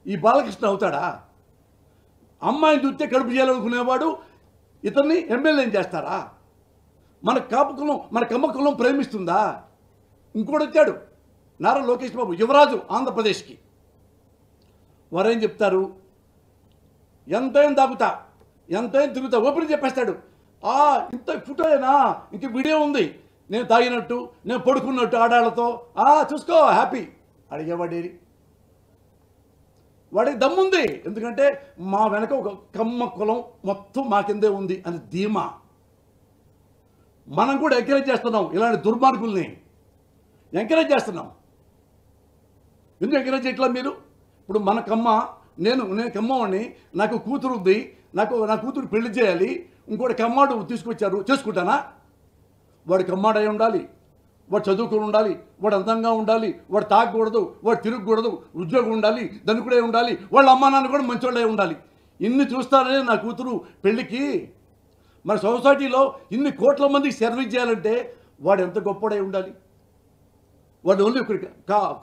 ఈ బాలకృష్ణ అవుతాడా? అమ్మాయిని చూస్తే కడుపు చేయాలనుకునేవాడు ఇతన్ని ఎమ్మెల్యేని చేస్తారా? మన కాపు కులం, మన కమ్మ కులం ప్రేమిస్తుందా? ఇంకోటి వచ్చాడు నారా లోకేష్ బాబు, యువరాజు ఆంధ్రప్రదేశ్కి. వారేం చెప్తారు? ఎంతైనా దాగుతా, ఎంతైనా తిరుగుతా, ఓపెన్ చెప్పేస్తాడు. ఇంత ఫోటోయేనా, ఇంక వీడియో ఉంది, నేను తాగినట్టు, నేను పడుకున్నట్టు ఆడాళ్ళతో, చూసుకో హ్యాపీ. అడిగేవాడేరి? వాడికి దమ్ముంది, ఎందుకంటే మా వెనక ఒక కమ్మ కులం మొత్తం మా కిందే ఉంది అని ధీమా. మనం కూడా ఎంకరేజ్ చేస్తున్నాం, ఇలాంటి దుర్మార్గుల్ని ఎంకరేజ్ చేస్తున్నాం. ఎందుకు ఎంకరేజ్ చేయట్లా మీరు? ఇప్పుడు మన కమ్మ, నేను కమ్మవాడిని, నాకు కూతురు ఉంది, నా కూతురు పెళ్లి చేయాలి, ఇంకోటి కమ్మాడు తీసుకొచ్చారు, చేసుకుంటానా? వాడు కమ్మాడై ఉండాలి, వాడు చదువుకుని ఉండాలి, వాడు అందంగా ఉండాలి, వాడు తాగకూడదు, వాడు తిరగకూడదు, ఉద్యోగం ఉండాలి, ధనికుడే ఉండాలి, వాళ్ళ అమ్మా నాన్న కూడా మంచోళ్ళే ఉండాలి. ఇన్ని చూస్తానే నా కూతురు పెళ్ళికి. మన సొసైటీలో ఇన్ని కోట్ల మందికి సర్వీస్ చేయాలంటే వాడు ఎంత గొప్పడై ఉండాలి? వాడు ఓన్లీ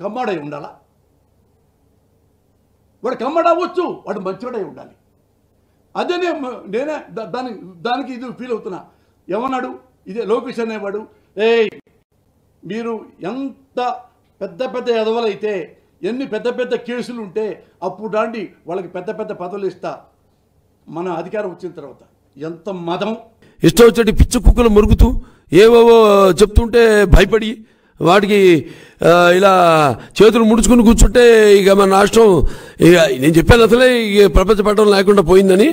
కమ్మాడై ఉండాలా? వాడు కమ్మడవచ్చు, వాడు మంచోడై ఉండాలి. అదే నేనే దానికి ఇది ఫీల్ అవుతున్నా. ఏమన్నాడు ఇదే లోకేష్ అనేవాడు, మీరు ఎంత పెద్ద పెద్ద ఎదవలైతే, ఎన్ని పెద్ద పెద్ద కేసులు ఉంటే అప్పుడు రండి, వాళ్ళకి పెద్ద పెద్ద పదవులు ఇస్తా. మన అధికారం వచ్చిన తర్వాత ఎంత మదం, ఇష్టం వచ్చేటి పిచ్చి కుక్కలు మురుగుతూ ఏవేవో చెప్తుంటే భయపడి వాటికి ఇలా చేతులు ముడుచుకుని కూర్చుంటే ఇక మన రాష్ట్రం, ఇక నేను చెప్పాను అసలే ఇక ప్రపంచ పట్టణం లేకుండా పోయిందని.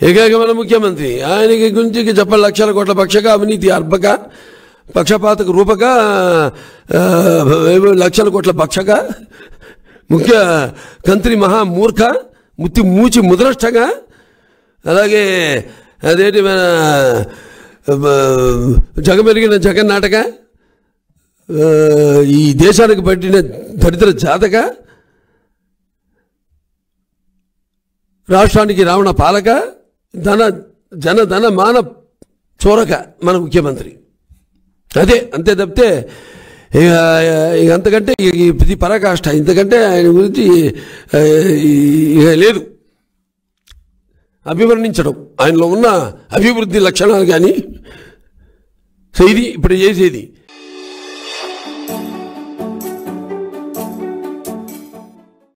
ఇక మన ముఖ్యమంత్రి ఆయనకి గురించి చెప్పాలి, లక్షల కోట్ల పక్షక, అవినీతి అర్భక, పక్షపాతకు రూపక, లక్షల కోట్ల భక్షక, ముఖ్య కంత్రి మహామూర్ఖ, మూచి ముద్రష్టగా, అలాగే అదేంటి మన జగమెరిగిన జగన్నాటక, ఈ దేశానికి పట్టిన దరిద్ర జాతక, రాష్ట్రానికి రావణ పాలక, ధన మాన చోరక మన ముఖ్యమంత్రి. అంతే తప్పితే ఇక అంతకంటే ఇది పరాకాష్ట. ఇంతకంటే ఆయన గురించి లేదు అభివర్ణించడం, ఆయనలో ఉన్న అభివృద్ధి లక్షణాలు కానీ. సో ఇది ఇప్పుడు చేసేది.